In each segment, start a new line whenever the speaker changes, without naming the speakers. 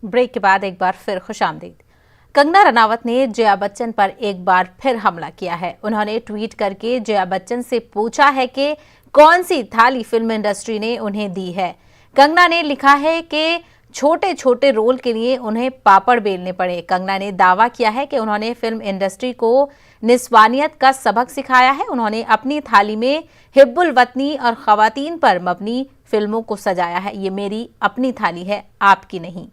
Break के बाद एक बार फिर खुशामदीद। कंगना रनावत ने जया बच्चन पर एक बार फिर हमला किया है। उन्होंने ट्वीट करके जया बच्चन से पूछा है कि कौन सी थाली फिल्म इंडस्ट्री ने उन्हें दी है। कंगना ने लिखा है कि छोटे छोटे रोल के लिए उन्हें पापड़ बेलने पड़े। कंगना ने दावा किया है कि उन्होंने फिल्म इंडस्ट्री को निस्वानियत का सबक सिखाया है। उन्होंने अपनी थाली में हिब्बुल वतनी और खवातीन पर मबनी फिल्मों को सजाया है। ये मेरी अपनी थाली है, आपकी नहीं।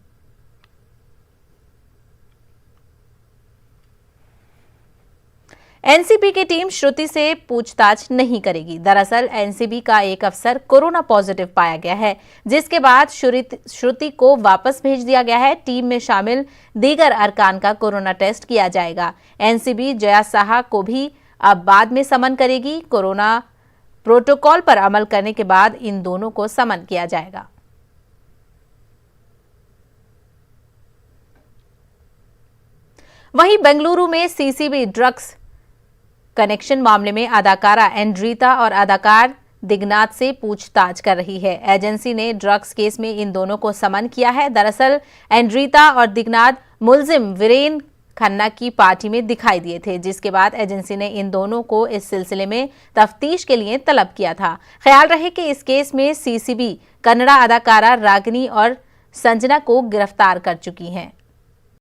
एनसीबी की टीम श्रुति से पूछताछ नहीं करेगी। दरअसल एनसीबी का एक अफसर कोरोना पॉजिटिव पाया गया है, जिसके बाद श्रुति को वापस भेज दिया गया है। टीम में शामिल दीगर अरकान का कोरोना टेस्ट किया जाएगा। एनसीबी जया साहा को भी अब बाद में समन करेगी। कोरोना प्रोटोकॉल पर अमल करने के बाद इन दोनों को समन किया जाएगा। वहीं बेंगलुरु में सीसीबी ड्रग्स कनेक्शन मामले में अदाकारा एंड्रीता और अदाकार दिग्नाथ से पूछताछ कर रही है। एजेंसी ने ड्रग्स केस में इन दोनों को समन किया है। दरअसल एंड्रीता और दिग्नाथ मुलजिम वीरेन खन्ना की पार्टी में दिखाई दिए थे, जिसके बाद एजेंसी ने इन दोनों को इस सिलसिले में तफ्तीश के लिए तलब किया था। ख्याल रहे कि इस केस में सीसीबी कन्नड़ा अदाकारा रागिनी और संजना को गिरफ्तार कर चुकी है।